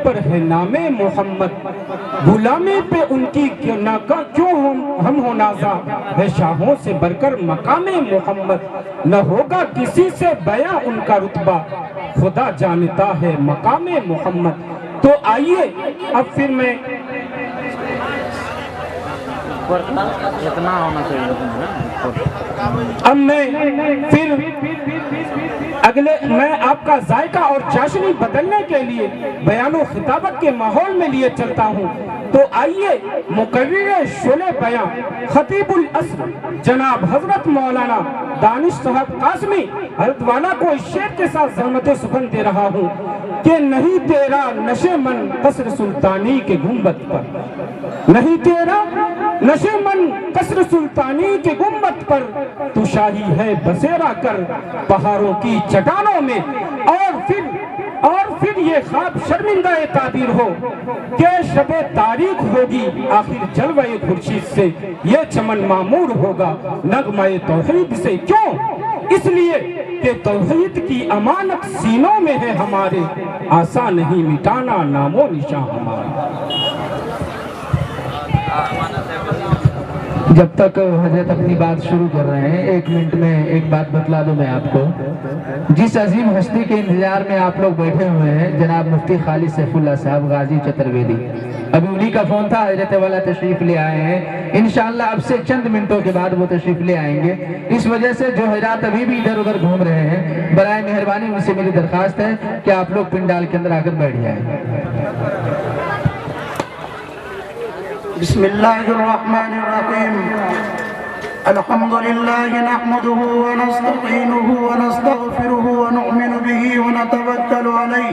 پر ہے نام محمد، غلامی پہ ان کی کیوں ہم ہو نازا، ہے شاہوں سے بڑھ کر مقام محمد، نہ ہوگا کسی سے بیاں ان کا رتبہ، خدا جانتا ہے مقام محمد۔ تو آئیے اب پھر میں میں آپ کا ذائقہ اور چاشنی بدلنے کے لیے بیان و خطابت کے ماحول میں لیے چلتا ہوں۔ تو آئیے مقرر شعلہ بیان خطیب العصر جناب حضرت مولانا دانش صاحب قاسمی حضرت والا کو اس شعر کے ساتھ زحمت سخن دے رہا ہوں کہ نہیں تیرا نشے من قصر سلطانی کے گنبد پر، نہیں تیرا نشے من قصر سلطانی کے گنبد پر، تو شاہی ہے بسیرا کر پہاڑوں کی چٹانوں میں، اور پھر یہ خواب شرمندہ تعبیر ہو کہ شب تاریخ ہوگی آخر جلوہ خورشید سے، یہ چمن معمور ہوگا نغمہ توحید سے۔ کیوں؟ اس لیے کہ توحید کی امانت سینوں میں ہے ہمارے، آسان نہیں مٹانا نام و نشان ہمارا۔ جب تک حضرت اپنی بات شروع کر رہے ہیں، 1 منٹ میں ایک بات بتلا دوں میں آپ کو۔ جس عظیم ہستی کے انتظار میں آپ لوگ بیٹھے ہوئے ہیں، جناب مفتی خالد سیف اللہ صاحب غازی چترویدی، ابھی انہی کا فون تھا، حضرت والا تشریف لے آئے ہیں، انشاءاللہ اب سے چند منٹوں کے بعد وہ تشریف لے آئیں گے۔ اس وجہ سے جو حضرات ابھی بھی ادھر ادھر گھوم رہے ہیں، برائے مہربانی ان سے میری درخواست ہے کہ آپ لوگ پنڈال کے اندر آ کر بیٹھ جائیں۔ بسم اللہ الرحمن الرحیم، الحمد للہ نحمده ونستعینه ونستغفره ونؤمن به ونتوکل علیہ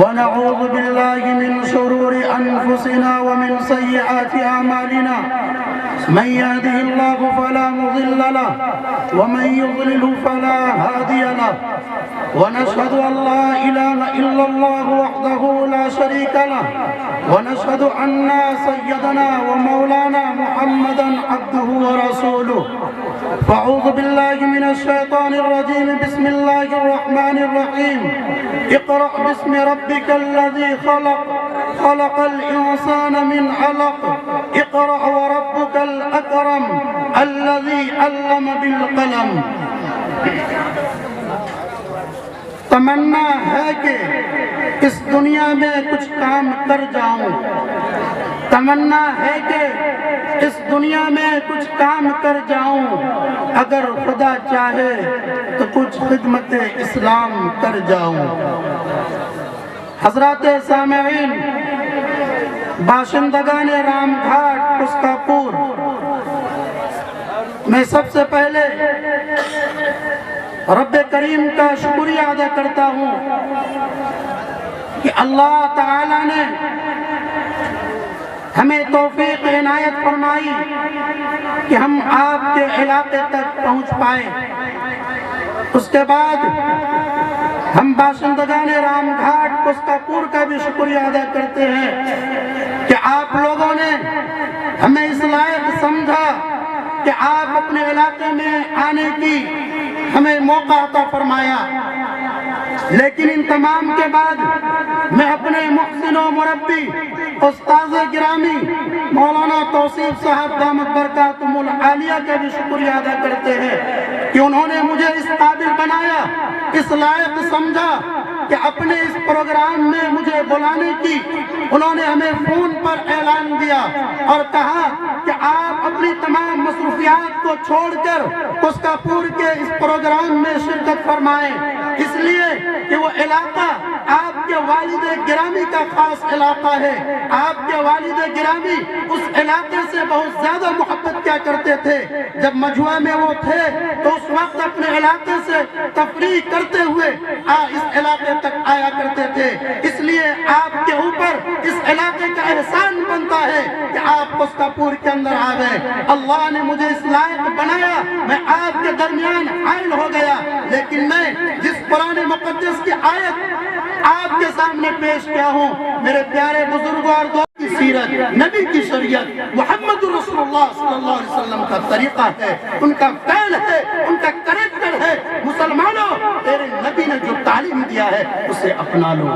ونعوذ باللہ من شرور انفسنا ومن سیئات اعمالنا، من يهده الله فلا مضل له ومن يضلل فلا هادي له، ونشهد ان لا اله الا الله وحده لا شريك له، ونشهد ان سيدنا ومولانا محمدا عبده ورسوله۔ فاعوذ بالله من الشيطان الرجيم، بسم الله الرحمن الرحيم، اقرأ باسم ربك الذي خلق، خلق الإنسان من علق، اقرأ وربك الأكرم الذي علم بالقلم۔ تمنا ہے کہ اس دنیا میں کچھ کام کر جاؤں، تمنا ہے کہ اس دنیا میں کچھ کام کر جاؤں، اگر خدا چاہے تو کچھ خدمت اسلام کر جاؤں۔ حضرات سامعین، باشندگان رام گھاٹ کسکاپور، میں سب سے پہلے رب کریم کا شکریہ ادا کرتا ہوں کہ اللہ تعالیٰ نے ہمیں توفیق عنایت فرمائی کہ ہم آپ کے علاقے تک پہنچ پائے۔ اس کے بعد ہم باشندگان رام گھاٹ کسکاپور کا بھی شکریہ ادا کرتے ہیں کہ آپ لوگوں نے ہمیں اس لائق سمجھا کہ آپ اپنے علاقے میں آنے کی ہمیں موقع عطا فرمایا۔ لیکن ان تمام کے بعد میں اپنے محسن و مربی استاذ گرامی مولانا توصیف صاحب دامت برکاتہم العالیہ کا بھی شکریہ ادا کرتے ہیں کہ انہوں نے مجھے اس قابل بنایا، اس لائق سمجھا کہ اپنے اس پروگرام میں مجھے بلانے کی انہوں نے ہمیں فون پر اعلان دیا اور کہا کہ آپ اپنی تمام مصروفیات کو چھوڑ کر کسکاپور کے اس پروگرام میں شرکت فرمائیں، اس لیے کہ وہ علاقہ آپ کے والد گرامی کا خاص علاقہ ہے۔ آپ کے والد گرامی اس علاقے سے بہت زیادہ محبت کیا کرتے تھے۔ جب مجھوہ میں وہ تھے تو اس وقت اپنے علاقے سے تفریح کرتے ہوئے اس علاقے تک آیا کرتے تھے۔ اس لیے آپ کے اوپر اس علاقے کا احسان بنتا ہے کہ آپ کسکاپور کے اندر آ گئے۔ اللہ نے مجھے اس لائق بنایا، میں آپ کے درمیان حائل ہو گیا، لیکن میں جس قرآن مقدس کی آیت آپ کے سامنے پیش کیا ہوں، میرے پیارے بزرگوں اور دوستوں کی سیرت، نبی کی شریعت، محمد رسول اللہ صلی اللہ علیہ وسلم کا طریقہ ہے، ان کا فعل ہے، ان کا کریکٹر ہے۔ مسلمانوں، تیرے نبی نے جو تعلیم دیا دیا ہے اسے اپنا لو،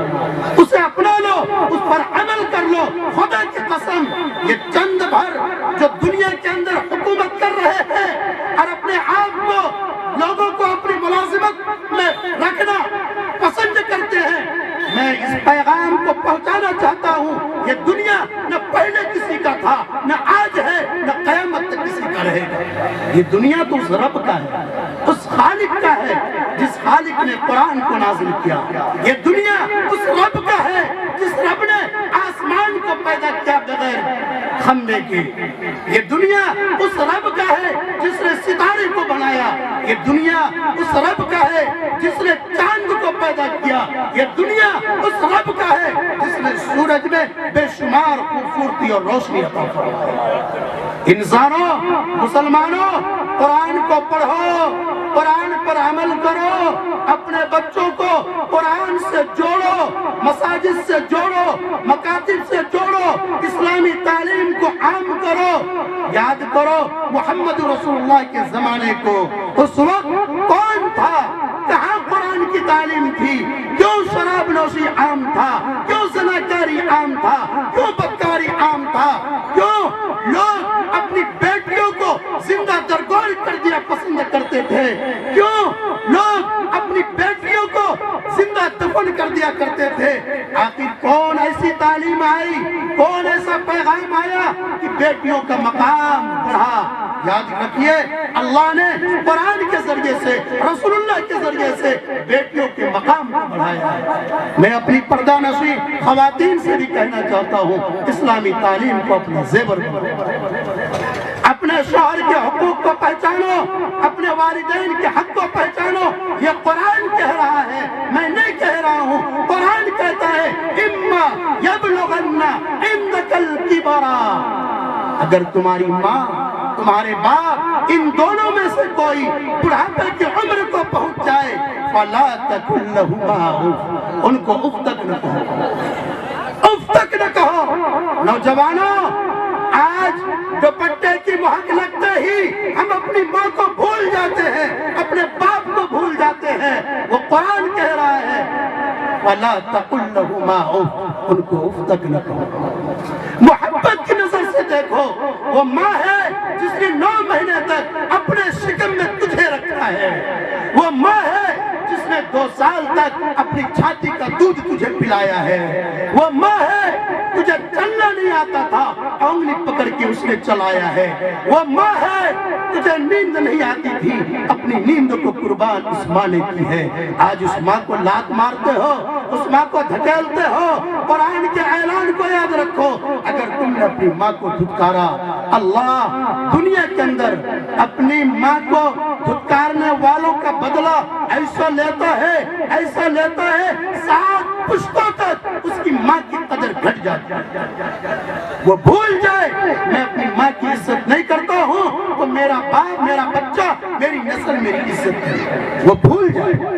اسے اپنا لو، اس پر عمل کر لو۔ خدا کی قسم یہ چند بھر جو دنیا کے اندر حکومت کر رہے ہیں اور اپنے آپ کو لوگوں کو اپنی ملازمت میں رکھنا پسند کرتے ہیں، میں اس پیغام کو پہنچانا چاہتا ہوں، یہ دنیا نہ پہلے کسی کا تھا، نہ آج ہے، نہ قیامت تک کسی کا رہے گا۔ یہ دنیا تو اس رب کا ہے، اس خالق کا ہے جس خالق نے قرآن کو نازل کیا۔ یہ دنیا اس رب کا ہے جس رب نے آسمان کو پیدا کیا بغیر کھمبے کے۔ یہ دنیا اس رب کا ہے جس نے ستارے کو بنایا۔ یہ دنیا اس رب کا ہے جس نے چاند کو پیدا کیا۔ یہ دنیا اس رب کا ہے جس نے سورج میں بے شمار خوبصورتی اور روشنی عطا فرمائی۔ انسانوں، مسلمانوں، قرآن کو پڑھو، قرآن پر عمل کرو، اپنے بچوں کو قرآن سے جوڑو، مساجد سے جوڑو، مکاتب سے جوڑو، اسلامی تعلیم کو عام کرو۔ یاد کرو محمد رسول اللہ کے زمانے کو، اس وقت کون تھا، کہاں قرآن کی تعلیم تھی، کیوں شراب نوشی عام تھا، کیوں زناکاری عام تھا، کیوں بدکاری عام تھا، کیوں لوگ اپنی بیٹیوں کو زندہ درگور کر دیا پسند کرتے تھے، کیوں لوگ اپنی بیٹیوں کو زندہ دفن کر دیا کرتے تھے۔ آخر کون ایسی تعلیم آئی، کون ایسا پیغام آیا کہ بیٹیوں کا مقام بڑھا؟ یاد رکھیے اللہ نے قرآن کے ذریعے سے، رسول اللہ کے ذریعے سے بیٹیوں کے مقام کو بڑھایا ہے۔ میں اپنی پردہ نشی خواتین سے بھی کہنا چاہتا ہوں، اسلامی تعلیم کو اپنا زیور بناؤ، اپنے شوہر کے حقوق کو پہچانو، اپنے والدین کے حق کو پہچانو۔ یہ قرآن کہہ رہا ہے، میں نہیں کہہ رہا ہوں، قرآن کہتا ہے اما یبلغن عندک الکبر، اگر تمہاری ماں، تمہارے باپ، ان دونوں میں سے کوئی بڑھاپے کی عمر کو پہنچ جائے فلا تقل لهما اف، ان کو اف تک نہ کہو، اف تک نہ کہو۔ نوجوانوں، آج دوپٹے کی مہک لگتے ہی ہم اپنی ماں کو بھول جاتے ہیں، اپنے باپ کو بھول جاتے ہیں۔ وہ قرآن کہہ رہا ہے فلا تقل لهما اف، ان کو اف تک نہ کہو۔ محبت کی نظر سے دیکھو، وہ ماں ہے جس نے 9 مہینے تک اپنے شکم میں تجھے رکھا ہے، وہ ماں ہے جس نے 2 سال تک اپنی چھاتی کا دودھ تجھے پلایا ہے، وہ ماں ہے تجھے چلنا نہیں آتا تھا، انگلی پکڑ کے اس نے چلایا ہے، وہ ماں ہے تجھے نیند نہیں آتی تھی، اپنی نیند کو قربان اس ماں نے کی ہے۔ آج اس ماں کو لات مارتے ہو، اس ماں کو دھکیلتے ہو۔ قرآن کے اعلان کو یاد رکھو، اگر تم نے اپنی ماں کو دھتکارا، اللہ دنیا کے اندر اپنی ماں کو دھتکارنے والوں کا بدلہ ایسا لیتا ہے، ایسا لیتا ہے، 7 پشتوں تک اس کی ماں کی قدر گھٹ جاتی ہے۔ وہ بھول جائے میں اپنی ماں کی عزت نہیں کرتا ہوں، وہ میرا باپ، میرا بچہ، میری نسل میری عزت ہے، وہ بھول جائے۔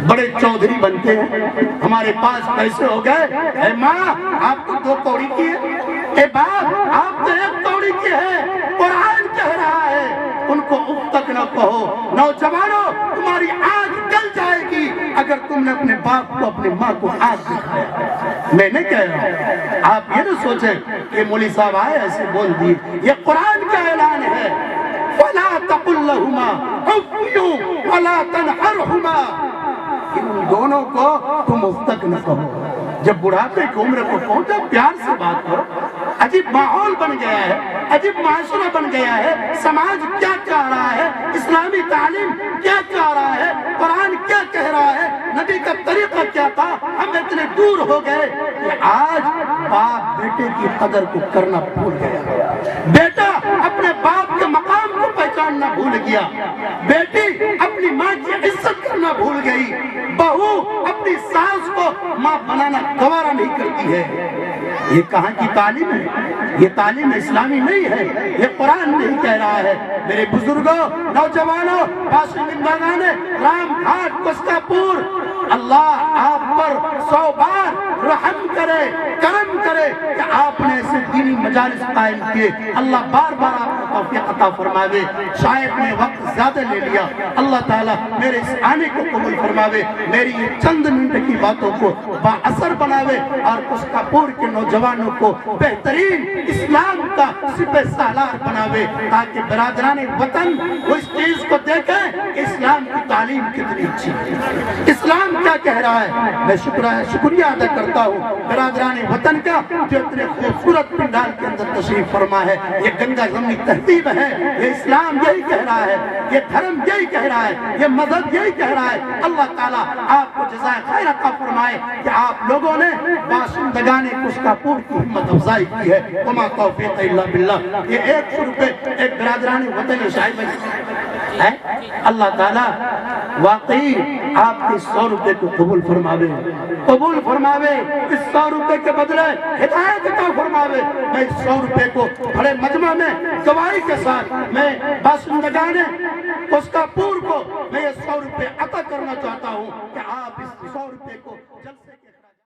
بڑے چودھری بنتے ہیں، ہمارے پاس پیسے ہو گئے، اے ماں آپ کو 2 کوڑی کی ہے، اے باپ آپ کو 1 کوڑی کی ہے۔ قرآن کہہ رہا ہے ان کو اف تک نہ کہو۔ نوجوانوں، تمہاری آنکھ جل جائے گی اگر تم نے اپنے باپ کو، اپنی ماں کو آنکھ دکھایا۔ میں نہیں کہہ رہا ہوں، آپ یہ نہ سوچیں کہ مولوی صاحب آئے ایسے بول دیے، یہ قرآن کا اعلان ہے فلا تقل لهما اف ولا تنهرهما، ان دونوں کو تم اف تک نہ کہو۔ جب بڑھاپے کی عمر کو پہنچا پیار سے بات کرو۔ عجیب ماحول بن گیا ہے، عجیب معاشرہ بن گیا ہے، سماج کیا چاہ رہا ہے، اسلامی تعلیم کیا چاہ رہا ہے، قرآن کیا کہہ رہا ہے، نبی کا طریقہ کیا تھا، ہم اتنے دور ہو گئے کہ آج باپ بیٹے کی قدر کو کرنا بھول گیا، بیٹا اپنے باپ کے مقام کو پہچاننا بھول گیا، بیٹی اپنی ماں کی عزت کرنا بھول گئی، بہو اپنی ساس کو ماں بنانا گوارا نہیں کرتی ہے۔ یہ کہاں کی تعلیم ہے؟ یہ تعلیم اسلامی نہیں ہے، یہ قرآن نہیں کہہ رہا ہے۔ میرے بزرگوں، نوجوانوں، باشندگان رام گھاٹ کسکا پور، اللہ آپ پر 100 بار رحم کرے، کرم کرے کہ آپ نے ایسے دینی مجالس قائم کیے۔ اللہ بار بار آپ کو توفیق عطا فرماوے. شاید نے وقت زیادہ لے لیا, اللہ تعالیٰ میرے اس آنے کو قبول فرماوے, میری یہ چند منٹ کی باتوں کو با اثر بناوے اور قسقہ پور کے نوجوانوں کو بہترین اسلام کا سپہ سالار بناوے, تاکہ برادران وطن وہ اس چیز کو دیکھیں اسلام کی تعلیم کتنی اچھی ہے, اسلام کیا کہہ رہا ہے. میں شکریہ ادا کرتا ہوں برادران وطن کا جو اتنے خوبصورت پنڈال کے اندر تشریف فرما ہے. یہ گنگا جمنی تہذیب ہے, یہ اسلام یہی کہہ رہا ہے, یہ دھرم یہی کہہ رہا ہے, یہ مذہب یہی کہہ رہا ہے. اللہ تعالیٰ آپ کو جزائے خیر عطا فرمائے کہ آپ لوگوں نے باشندگان قسقہ پور کی ہمت افزائی کی ہے. وما توفیق الا باللہ. یہ 100 روپے ایک برادران وطن شاہد ہے. اللہ تعالیٰ واقعی آپ کے 100 روپے کو قبول فرماوے, قبول فرماوے. اس 100 روپے کے بدلے ہدایت عطا فرماوے. میں اس 100 روپے کو بڑے مجمع میں گواہی کے ساتھ میں باشندگان قسقہ پور کو میں یہ 100 روپے عطا کرنا چاہتا ہوں کہ آپ اس 100 روپے کو